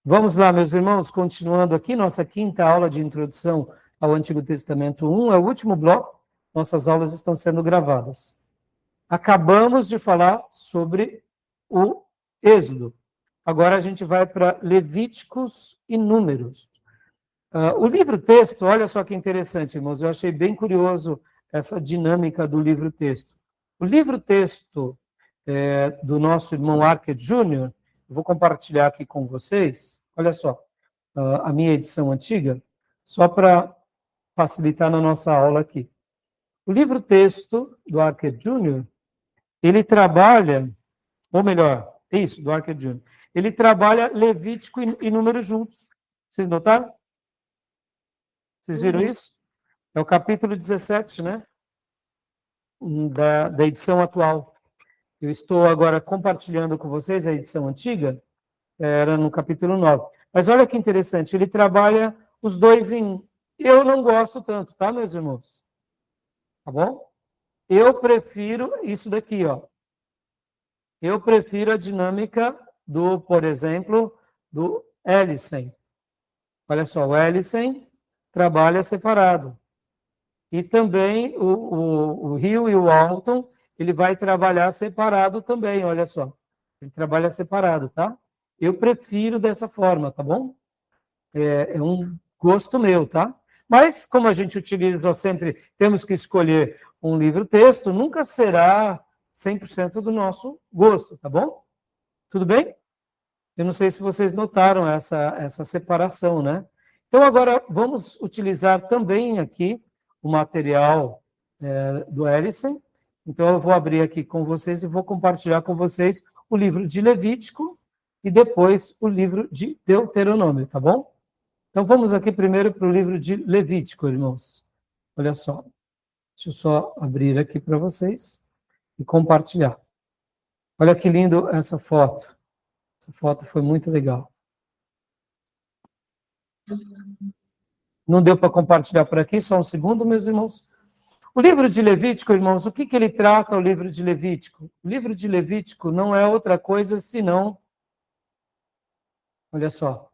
Vamos lá, meus irmãos, continuando aqui, nossa quinta aula de introdução ao Antigo Testamento 1, é o último bloco, nossas aulas estão sendo gravadas. Acabamos de falar sobre o Êxodo. Agora a gente vai para Levíticos e Números. O livro-texto, olha só que interessante, irmãos, eu achei bem curioso essa dinâmica do livro-texto. O livro-texto do nosso irmão Archer Júnior, vou compartilhar aqui com vocês, olha só, a minha edição antiga, só para facilitar na nossa aula aqui. O livro-texto do Archer Júnior, ele trabalha, ou melhor, isso, do Archer Júnior, ele trabalha Levítico e Números juntos. Vocês notaram? Vocês viram isso? É o capítulo 17, né? Da edição atual. Eu estou agora compartilhando com vocês a edição antiga, era no capítulo 9. Mas olha que interessante, ele trabalha os dois em um. Eu não gosto tanto, tá, meus irmãos? Tá bom? Eu prefiro isso daqui, ó. Eu prefiro a dinâmica do, por exemplo, do Ellison. Olha só, o Ellison trabalha separado. E também o Rio e o Alton, ele vai trabalhar separado também, olha só. Ele trabalha separado, tá? Eu prefiro dessa forma, tá bom? É um gosto meu, tá? Mas, como a gente utiliza sempre, temos que escolher um livro-texto, nunca será 100% do nosso gosto, tá bom? Tudo bem? Eu não sei se vocês notaram essa separação, né? Então, agora, vamos utilizar também aqui o material do Ellison. Então, eu vou abrir aqui com vocês e vou compartilhar com vocês o livro de Levítico e depois o livro de Deuteronômio, tá bom? Então, vamos aqui primeiro para o livro de Levítico, irmãos. Olha só. Deixa eu só abrir aqui para vocês e compartilhar. Olha que lindo essa foto. Essa foto foi muito legal. Não deu para compartilhar por aqui, só um segundo, meus irmãos. O livro de Levítico, irmãos, o que ele trata, o livro de Levítico? O livro de Levítico não é outra coisa senão... Olha só,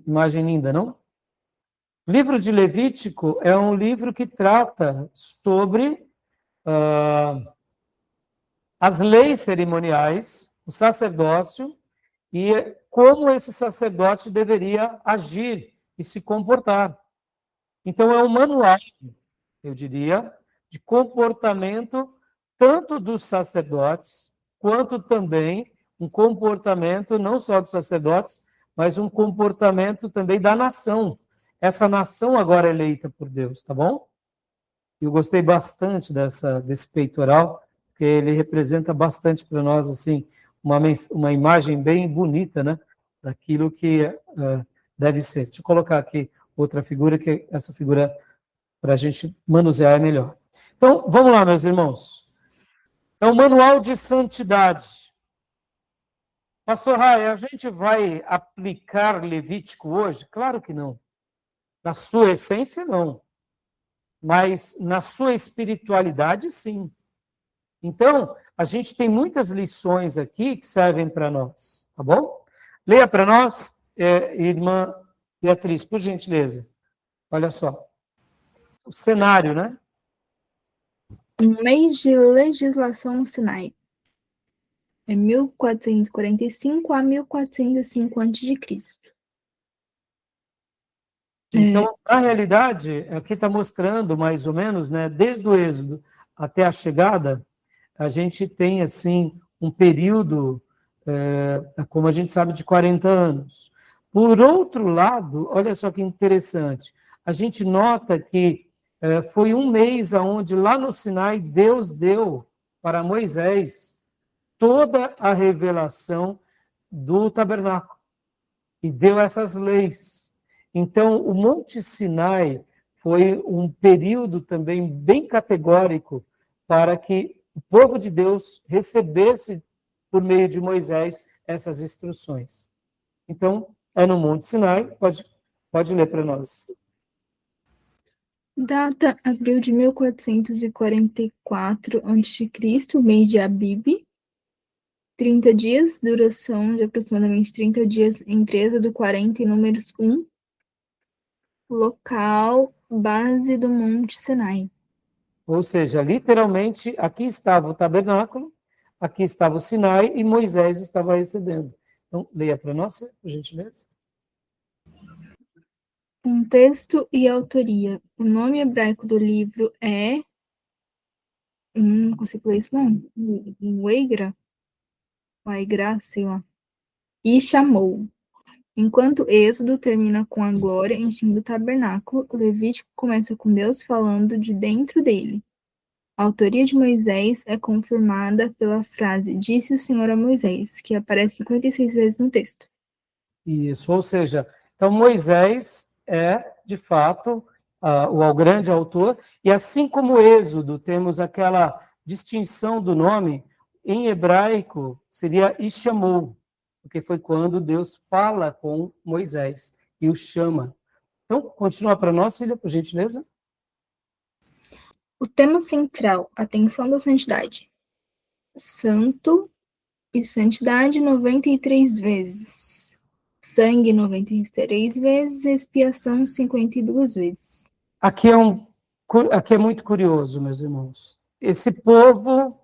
imagem linda, não? O livro de Levítico é um livro que trata sobre as leis cerimoniais, o sacerdócio, e como esse sacerdote deveria agir e se comportar. Então, é um manual, eu diria, de comportamento tanto dos sacerdotes, quanto também um comportamento não só dos sacerdotes, mas um comportamento também da nação. Essa nação agora é eleita por Deus, tá bom? Eu gostei bastante desse peitoral, porque ele representa bastante para nós, assim, uma imagem bem bonita, né, daquilo que deve ser. Deixa eu colocar aqui outra figura, que essa figura, para a gente manusear, é melhor. Então, vamos lá, meus irmãos. É um manual de santidade. Pastor Rai, a gente vai aplicar Levítico hoje? Claro que não. Na sua essência, não. Mas na sua espiritualidade, sim. Então, a gente tem muitas lições aqui que servem para nós, tá bom? Leia para nós, irmã Beatriz, por gentileza. Olha só. O cenário, né? Um mês de legislação no Sinai. É 1445 a 1405 a.C. Então, na realidade, aqui está mostrando mais ou menos, né, desde o Êxodo até a chegada, a gente tem, assim, um período, como a gente sabe, de 40 anos. Por outro lado, olha só que interessante, a gente nota que foi um mês onde, lá no Sinai, Deus deu para Moisés toda a revelação do tabernáculo e deu essas leis. Então, o Monte Sinai foi um período também bem categórico para que o povo de Deus recebesse, por meio de Moisés, essas instruções. Então, é no Monte Sinai, pode ler para nós. Data abril de 1444 a.C., mês de Abib. 30 dias, duração de aproximadamente 30 dias entre Êxodo 40 e Números 1. Local, base do Monte Sinai. Ou seja, literalmente, aqui estava o tabernáculo, aqui estava o Sinai e Moisés estava recebendo. Então, leia para nós, por gentileza. Contexto e autoria. O nome hebraico do livro é... não consigo ler isso, não. Waigra, sei lá. E chamou. Enquanto Êxodo termina com a glória enchendo o tabernáculo, Levítico começa com Deus falando de dentro dele. A autoria de Moisés é confirmada pela frase "Disse o Senhor a Moisés", que aparece 56 vezes no texto. Isso, ou seja, então Moisés é, de fato, o grande autor, e assim como Êxodo, temos aquela distinção do nome, em hebraico seria Ishamou, porque foi quando Deus fala com Moisés e o chama. Então, continua para nós, Cília, por gentileza. O tema central, atenção da santidade. Santo e santidade 93 vezes. Sangue 93 vezes, expiação 52 vezes. Aqui é muito curioso, meus irmãos. Esse povo,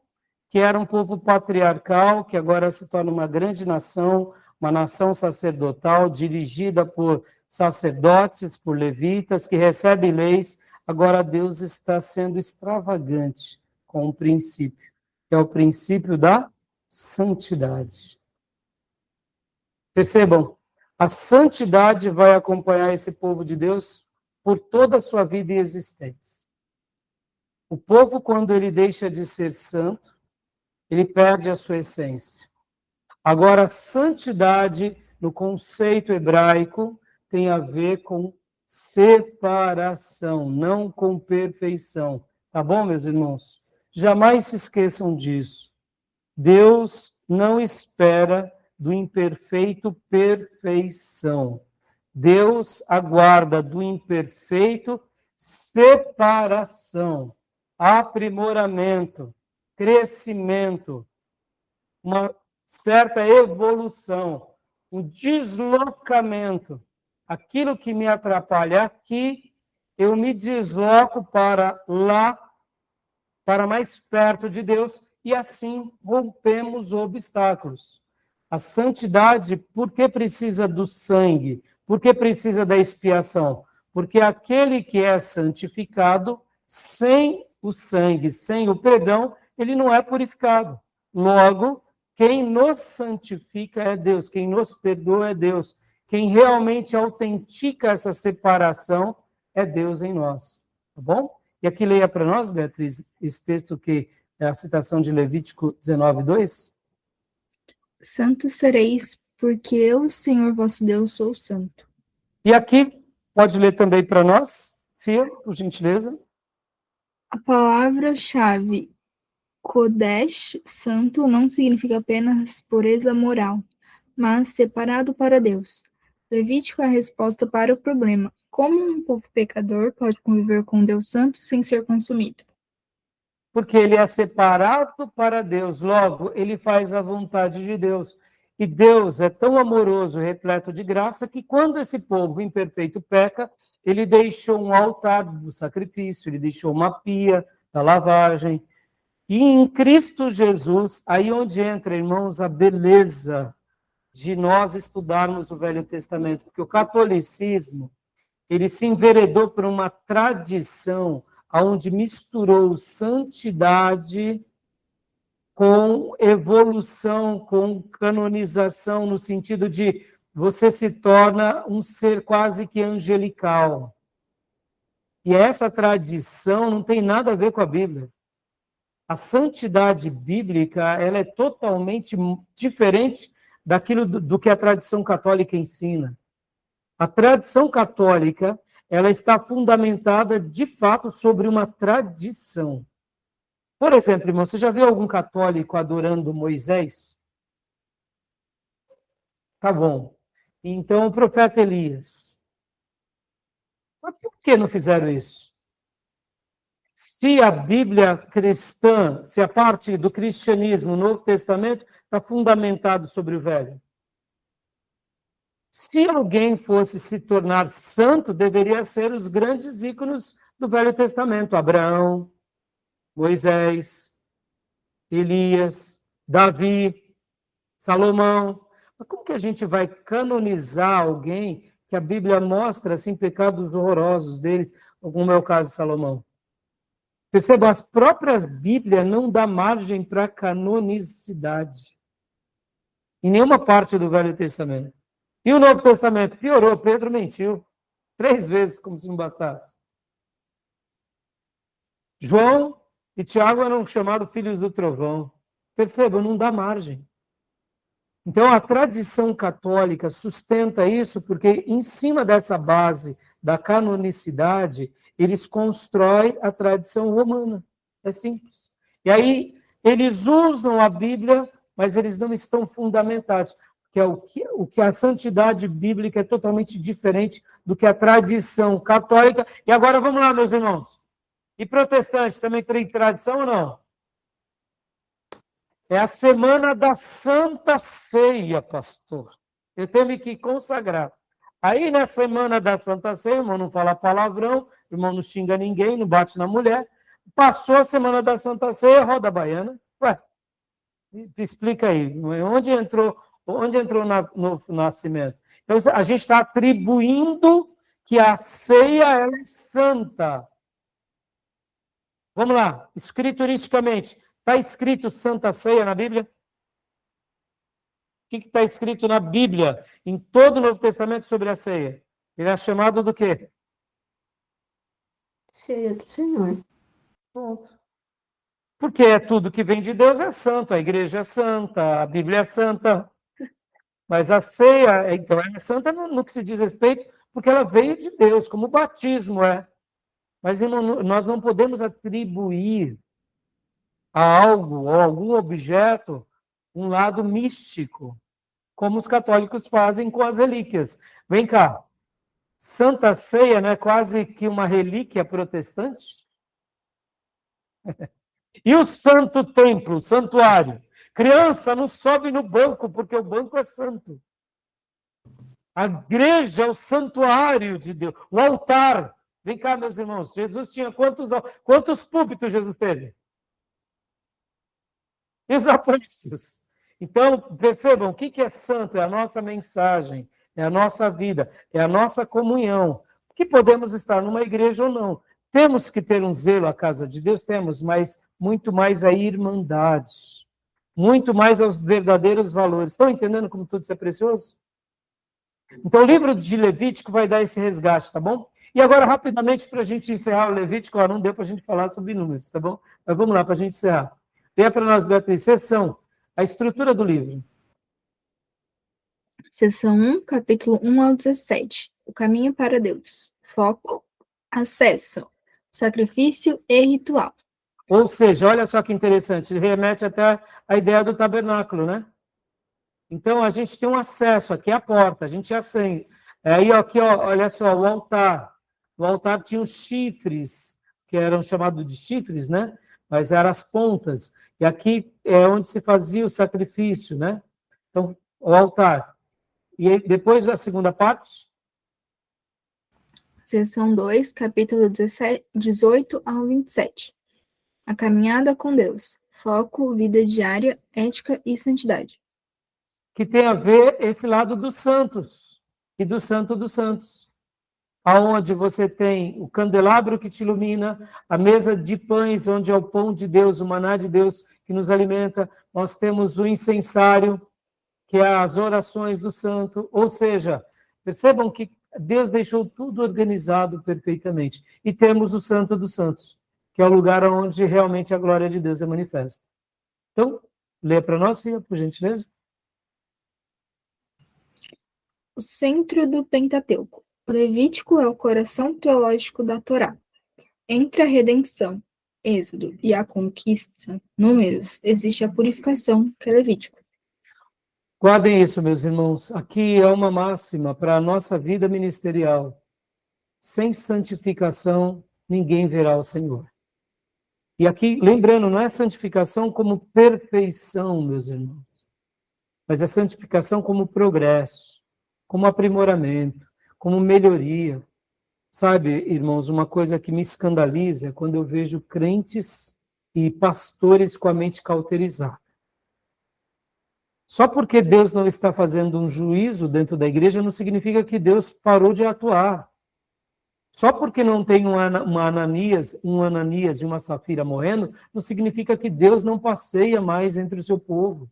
que era um povo patriarcal, que agora se torna uma grande nação, uma nação sacerdotal, dirigida por sacerdotes, por levitas, que recebe leis, agora Deus está sendo extravagante com um princípio, que é o princípio da santidade. Percebam, a santidade vai acompanhar esse povo de Deus por toda a sua vida e existência. O povo, quando ele deixa de ser santo, ele perde a sua essência. Agora, a santidade, no conceito hebraico, tem a ver com separação, não com perfeição. Tá bom, meus irmãos? Jamais se esqueçam disso. Deus não espera do imperfeito perfeição. Deus aguarda do imperfeito separação, aprimoramento, crescimento, uma certa evolução, um deslocamento. Aquilo que me atrapalha aqui, eu me desloco para lá, para mais perto de Deus, e assim rompemos obstáculos. A santidade, por que precisa do sangue? Por que precisa da expiação? Porque aquele que é santificado, sem o sangue, sem o perdão, ele não é purificado. Logo, quem nos santifica é Deus, quem nos perdoa é Deus, quem realmente autentica essa separação é Deus em nós. Tá bom? E aqui leia para nós, Beatriz, esse texto que é a citação de Levítico 19, 2. Santos sereis, porque eu, Senhor vosso Deus, sou santo. E aqui, pode ler também para nós, Fia, por gentileza. A palavra-chave Kodesh, santo, não significa apenas pureza moral, mas separado para Deus. Levítico é a resposta para o problema. Como um povo pecador pode conviver com Deus santo sem ser consumido? Porque ele é separado para Deus, logo, ele faz a vontade de Deus. E Deus é tão amoroso, repleto de graça, que quando esse povo imperfeito peca, ele deixou um altar do sacrifício, ele deixou uma pia da lavagem. E em Cristo Jesus, aí onde entra, irmãos, a beleza de nós estudarmos o Velho Testamento, porque o catolicismo, ele se enveredou por uma tradição onde misturou santidade com evolução, com canonização, no sentido de você se torna um ser quase que angelical. E essa tradição não tem nada a ver com a Bíblia. A santidade bíblica, ela é totalmente diferente daquilo do que a tradição católica ensina. A tradição católica, ela está fundamentada, de fato, sobre uma tradição. Por exemplo, irmão, você já viu algum católico adorando Moisés? Tá bom. Então, o profeta Elias. Mas por que não fizeram isso? Se a Bíblia cristã, se a parte do cristianismo, o Novo Testamento, está fundamentado sobre o Velho. Se alguém fosse se tornar santo, deveria ser os grandes ícones do Velho Testamento: Abraão, Moisés, Elias, Davi, Salomão. Mas como que a gente vai canonizar alguém que a Bíblia mostra assim pecados horrorosos deles, como é o caso de Salomão? Perceba, as próprias Bíblias não dão margem para canonicidade. Em nenhuma parte do Velho Testamento. E o Novo Testamento piorou, Pedro mentiu 3 vezes, como se não bastasse. João e Tiago eram chamados filhos do trovão. Perceba, não dá margem. Então, a tradição católica sustenta isso porque, em cima dessa base da canonicidade, eles constroem a tradição romana. É simples. E aí, eles usam a Bíblia, mas eles não estão fundamentados, que é o que a santidade bíblica é totalmente diferente do que a tradição católica. E agora, vamos lá, meus irmãos. E protestante também tem tradição ou não? É a semana da Santa Ceia, pastor. Eu tenho que consagrar. Aí, na semana da Santa Ceia, o irmão não fala palavrão, o irmão não xinga ninguém, não bate na mulher. Passou a semana da Santa Ceia, roda a baiana. Ué, explica aí, onde entrou no nascimento? Então, a gente está atribuindo que a ceia ela é santa. Vamos lá, escrituristicamente. Está escrito Santa Ceia na Bíblia? O que está escrito na Bíblia, em todo o Novo Testamento, sobre a ceia? Ele é chamado do quê? Ceia do Senhor. Ponto. Porque é tudo que vem de Deus é santo, a igreja é santa, a Bíblia é santa. Mas a ceia, então, ela é santa no que se diz respeito, porque ela veio de Deus, como o batismo é. Mas nós não podemos atribuir a algo ou algum objeto um lado místico, como os católicos fazem com as relíquias. Vem cá, Santa Ceia não é quase que uma relíquia protestante? E o Santo Templo, o santuário? Criança, não sobe no banco, porque o banco é santo. A igreja é o santuário de Deus, o altar. Vem cá, meus irmãos, Jesus tinha quantos púlpitos Jesus teve? E os apóstolos. Então, percebam, o que é santo? É a nossa mensagem, é a nossa vida, é a nossa comunhão. Que podemos estar numa igreja ou não. Temos que ter um zelo à casa de Deus? Temos, mas muito mais a irmandade. Muito mais aos verdadeiros valores. Estão entendendo como tudo isso é precioso? Então, o livro de Levítico vai dar esse resgate, tá bom? E agora, rapidamente, para a gente encerrar o Levítico, não deu para a gente falar sobre números, tá bom? Mas vamos lá, para a gente encerrar. Venha para nós, Beatriz, seção, a estrutura do livro. Seção 1, capítulo 1 ao 17. O caminho para Deus. Foco, acesso, sacrifício e ritual. Ou seja, olha só que interessante, remete até à ideia do tabernáculo, né? Então, a gente tem um acesso, aqui é a porta, a gente acende. Aí, aqui, ó, olha só, o altar. O altar tinha os chifres, que eram chamados de chifres, né? Mas eram as pontas. E aqui é onde se fazia o sacrifício, né? Então, o altar. E aí, depois a segunda parte? Seção 2, capítulo 18 ao 27. A caminhada com Deus. Foco, vida diária, ética e santidade. Que tem a ver esse lado dos santos e do santo dos santos. Aonde você tem o candelabro que te ilumina, a mesa de pães, onde é o pão de Deus, o maná de Deus que nos alimenta. Nós temos o incensário, que é as orações do santo. Ou seja, percebam que Deus deixou tudo organizado perfeitamente. E temos o santo dos santos, que é o lugar onde realmente a glória de Deus é manifesta. Então, lê para nós, filha, por gentileza. O centro do Pentateuco. O Levítico é o coração teológico da Torá. Entre a redenção, Êxodo, e a conquista, Números, existe a purificação, que é Levítico. Guardem isso, meus irmãos. Aqui é uma máxima para a nossa vida ministerial. Sem santificação, ninguém verá o Senhor. E aqui, lembrando, não é santificação como perfeição, meus irmãos, mas é santificação como progresso, como aprimoramento, como melhoria. Sabe, irmãos, uma coisa que me escandaliza é quando eu vejo crentes e pastores com a mente cauterizada. Só porque Deus não está fazendo um juízo dentro da igreja não significa que Deus parou de atuar. Só porque não tem um Ananias e uma Safira morrendo, não significa que Deus não passeia mais entre o seu povo.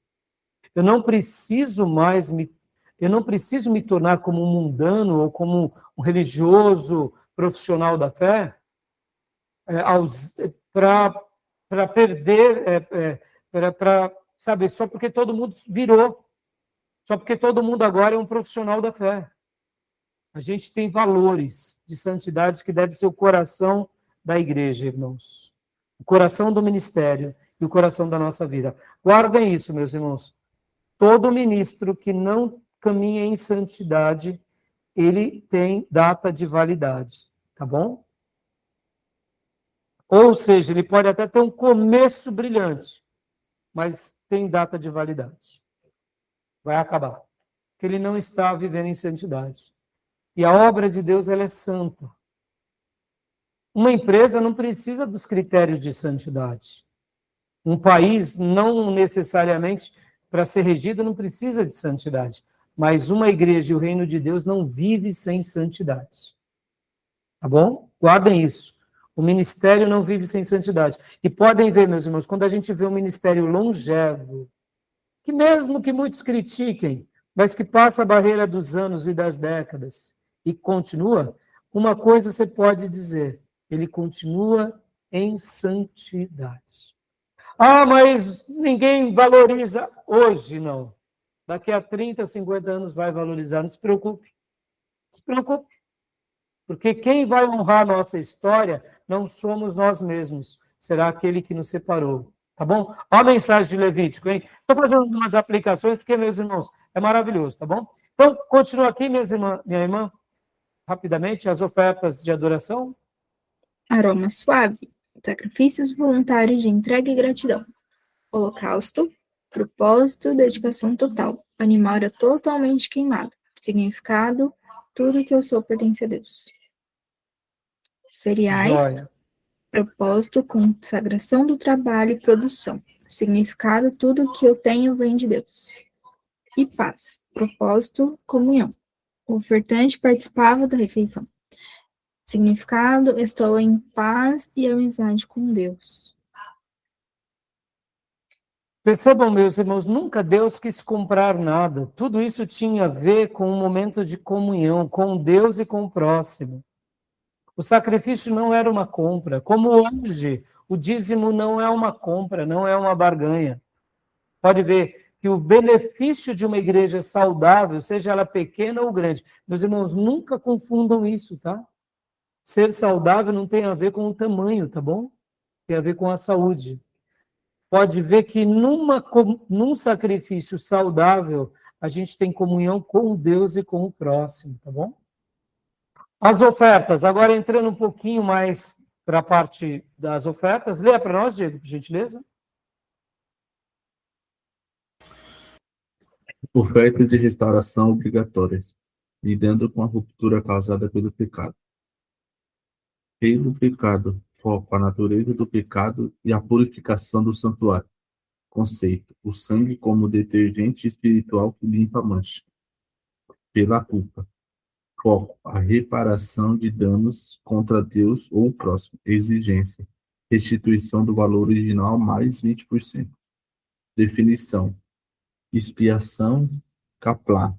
Eu não preciso me tornar como um mundano ou como um religioso profissional da fé para perder, sabe, só porque todo mundo virou, só porque todo mundo agora é um profissional da fé. A gente tem valores de santidade que deve ser o coração da igreja, irmãos. O coração do ministério e o coração da nossa vida. Guardem isso, meus irmãos. Todo ministro que não caminha em santidade, ele tem data de validade, tá bom? Ou seja, ele pode até ter um começo brilhante, mas tem data de validade. Vai acabar. Porque ele não está vivendo em santidade. E a obra de Deus, ela é santa. Uma empresa não precisa dos critérios de santidade. Um país não necessariamente, para ser regido, não precisa de santidade. Mas uma igreja e o reino de Deus não vive sem santidade. Tá bom? Guardem isso. O ministério não vive sem santidade. E podem ver, meus irmãos, quando a gente vê um ministério longevo, que mesmo que muitos critiquem, mas que passa a barreira dos anos e das décadas e continua, uma coisa você pode dizer, ele continua em santidade. Ah, mas ninguém valoriza. Hoje, não. Daqui a 30, 50 anos vai valorizar. Não se preocupe. Não se preocupe. Porque quem vai honrar a nossa história não somos nós mesmos. Será aquele que nos separou. Tá bom? Olha a mensagem de Levítico, hein? Estou fazendo algumas aplicações, porque, meus irmãos, é maravilhoso, tá bom? Então, continua aqui, minha irmã, rapidamente, as ofertas de adoração. Aroma suave, sacrifícios voluntários de entrega e gratidão. Holocausto, propósito, dedicação total. Animal era totalmente queimado. Significado, tudo que eu sou pertence a Deus. Cereais, Joia. propósito, consagração do trabalho e produção. Significado, tudo que eu tenho vem de Deus. E paz, propósito, comunhão. O ofertante participava da refeição. Significado, estou em paz e amizade com Deus. Percebam, meus irmãos, nunca Deus quis comprar nada. Tudo isso tinha a ver com um momento de comunhão com Deus e com o próximo. O sacrifício não era uma compra. Como hoje, o dízimo não é uma compra, não é uma barganha. Pode ver que o benefício de uma igreja saudável, seja ela pequena ou grande, meus irmãos, nunca confundam isso, tá? Ser saudável não tem a ver com o tamanho, tá bom? Tem a ver com a saúde. Pode ver que num sacrifício saudável, a gente tem comunhão com Deus e com o próximo, tá bom? As ofertas, agora entrando um pouquinho mais para a parte das ofertas, leia para nós, Diego, por gentileza. Ofertas de restauração obrigatórias, lidando com a ruptura causada pelo pecado. Pelo pecado, foco a natureza do pecado e a purificação do santuário. Conceito: o sangue como detergente espiritual que limpa a mancha. Pela culpa, foco a reparação de danos contra Deus ou o próximo. Exigência: restituição do valor original mais 20%. Definição: expiação caplá.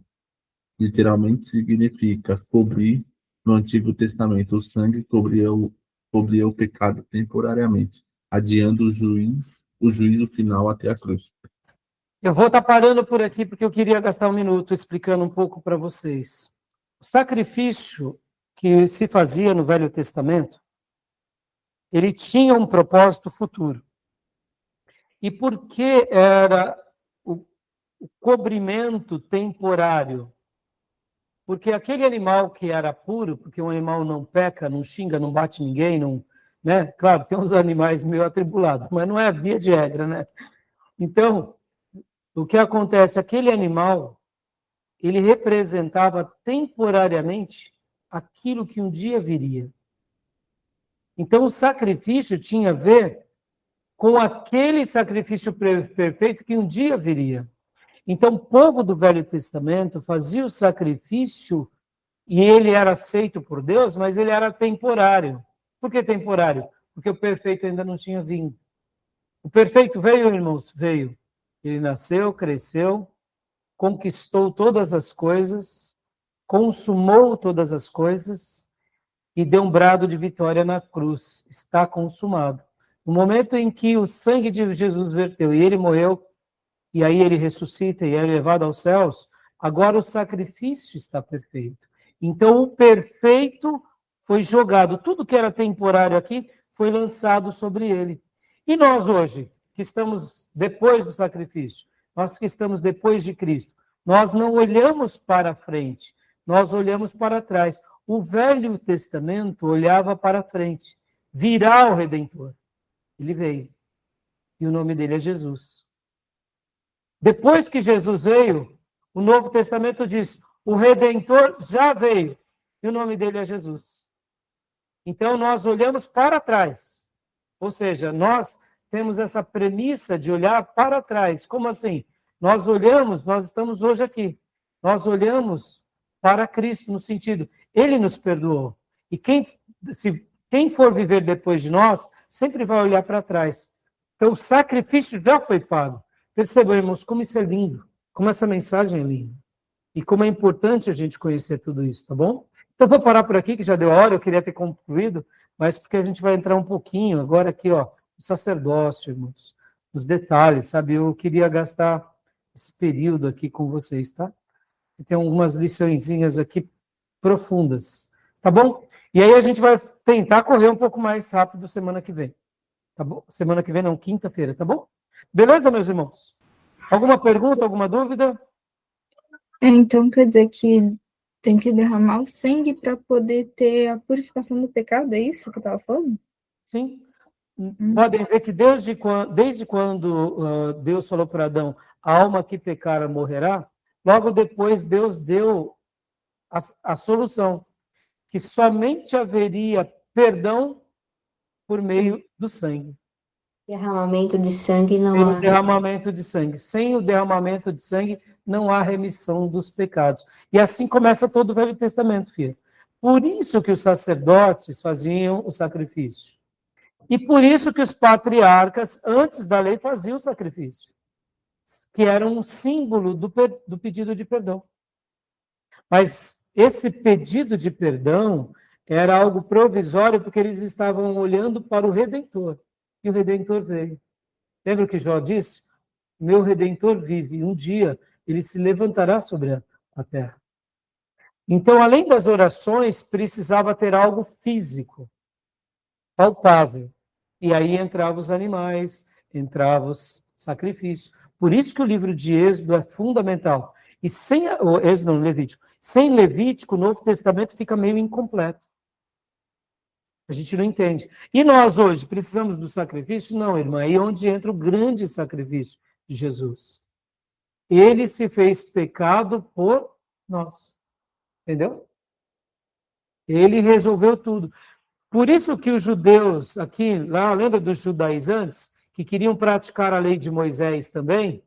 Literalmente significa cobrir. No Antigo Testamento, o sangue cobria o pecado temporariamente, adiando o juízo final até a cruz. Eu vou estar parando por aqui porque eu queria gastar um minuto explicando um pouco para vocês. O sacrifício que se fazia no Velho Testamento, ele tinha um propósito futuro. E por que era o cobrimento temporário? Porque aquele animal que era puro, porque um animal não peca, não xinga, não bate ninguém, não né? Claro, tem uns animais meio atribulados, mas não é via de regra, né? Então, o que acontece? Aquele animal, ele representava temporariamente aquilo que um dia viria. Então, o sacrifício tinha a ver com aquele sacrifício perfeito que um dia viria. Então, o povo do Velho Testamento fazia o sacrifício e ele era aceito por Deus, mas ele era temporário. Por que temporário? Porque o perfeito ainda não tinha vindo. O perfeito veio, irmãos? Veio. Ele nasceu, cresceu, conquistou todas as coisas, consumou todas as coisas e deu um brado de vitória na cruz. Está consumado. No momento em que o sangue de Jesus verteu e ele morreu, e aí ele ressuscita e é levado aos céus, agora o sacrifício está perfeito. Então o perfeito foi jogado, tudo que era temporário aqui foi lançado sobre ele. E nós hoje, que estamos depois do sacrifício, nós que estamos depois de Cristo, nós não olhamos para frente, nós olhamos para trás. O Velho Testamento olhava para frente, virá o Redentor. Ele veio. E o nome dele é Jesus. Depois que Jesus veio, o Novo Testamento diz, o Redentor já veio, e o nome dele é Jesus. Então, nós olhamos para trás. Ou seja, nós temos essa premissa de olhar para trás. Como assim? Nós olhamos, nós estamos hoje aqui. Nós olhamos para Cristo, no sentido, ele nos perdoou. E quem for viver depois de nós, sempre vai olhar para trás. Então, o sacrifício já foi pago. Percebam, irmãos, como isso é lindo, como essa mensagem é linda. E como é importante a gente conhecer tudo isso, tá bom? Então, vou parar por aqui, que já deu hora, eu queria ter concluído, mas porque a gente vai entrar um pouquinho agora aqui, ó, no sacerdócio, irmãos, os detalhes, sabe? Eu queria gastar esse período aqui com vocês, tá? E tem algumas liçõezinhas aqui profundas, tá bom? E aí a gente vai tentar correr um pouco mais rápido semana que vem, tá bom? Semana que vem não, quinta-feira, tá bom? Beleza, meus irmãos? Alguma pergunta, alguma dúvida? Então quer dizer que tem que derramar o sangue para poder ter a purificação do pecado, é isso que eu estava falando? Sim. Podem ver que desde quando Deus falou para Adão, a alma que pecar morrerá, logo depois Deus deu a solução, que somente haveria perdão por meio do sangue. Derramamento de sangue não há. Derramamento de sangue. Sem o derramamento de sangue, não há remissão dos pecados. E assim começa todo o Velho Testamento, filho. Por isso que os sacerdotes faziam o sacrifício. E por isso que os patriarcas, antes da lei, faziam o sacrifício. Que era um símbolo do pedido de perdão. Mas esse pedido de perdão era algo provisório, porque eles estavam olhando para o Redentor. E o Redentor veio. Lembra o que Jó disse? Meu Redentor vive, e um dia ele se levantará sobre a terra. Então, além das orações, precisava ter algo físico, palpável. E aí entravam os animais, entravam os sacrifícios. Por isso que o livro de Êxodo é fundamental. E sem o Êxodo, não, Levítico. Sem Levítico, o Novo Testamento fica meio incompleto. A gente não entende. E nós hoje precisamos do sacrifício? Não, irmã. Aí é onde entra o grande sacrifício de Jesus. Ele se fez pecado por nós. Entendeu? Ele resolveu tudo. Por isso que os judeus aqui, lá, lembra dos judaizantes, que queriam praticar a lei de Moisés também?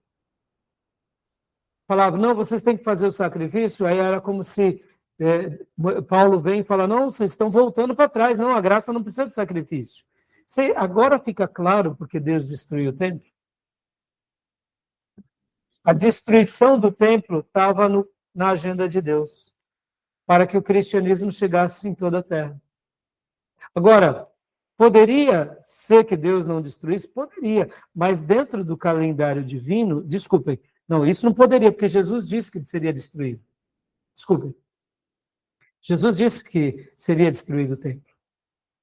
Falavam, não, vocês têm que fazer o sacrifício. Aí era como se Paulo vem e fala, não, vocês estão voltando para trás, não, a graça não precisa de sacrifício. Agora fica claro porque Deus destruiu o templo. A destruição do templo estava na agenda de Deus, para que o cristianismo chegasse em toda a terra. Agora, poderia ser que Deus não destruísse? Poderia, mas dentro do calendário divino, desculpem, não, isso não poderia, porque Jesus disse que seria destruído. Desculpem. Jesus disse que seria destruído o templo.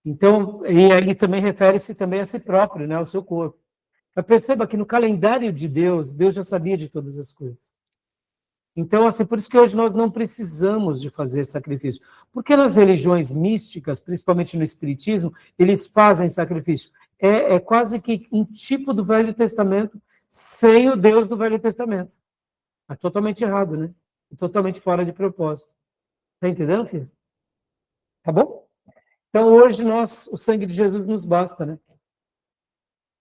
Então, e aí também refere-se também a si próprio, né, ao seu corpo. Mas perceba que no calendário de Deus, Deus já sabia de todas as coisas. Então, assim, por isso que hoje nós não precisamos de fazer sacrifício. Porque nas religiões místicas, principalmente no Espiritismo, eles fazem sacrifício. É quase que um tipo do Velho Testamento sem o Deus do Velho Testamento. É totalmente errado, né? É totalmente fora de propósito. Tá entendendo, filho? Tá bom? Então, hoje, o sangue de Jesus nos basta, né?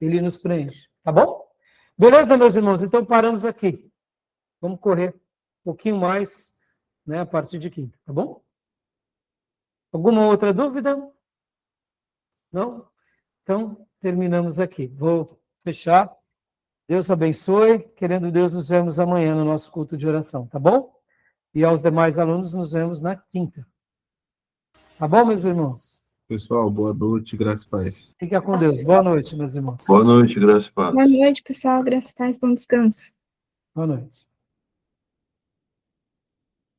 Ele nos preenche. Tá bom? Beleza, meus irmãos? Então, paramos aqui. Vamos correr um pouquinho mais, né, a partir de quinta, tá bom? Alguma outra dúvida? Não? Então, terminamos aqui. Vou fechar. Deus abençoe. Querendo Deus, nos vemos amanhã no nosso culto de oração, tá bom? E aos demais alunos, nos vemos na quinta. Tá bom, meus irmãos? Pessoal, boa noite, graças e paz. Fica com Deus. Boa noite, meus irmãos. Boa noite, graças e paz. Boa noite, pessoal. Graças a Deus, bom descanso. Boa noite.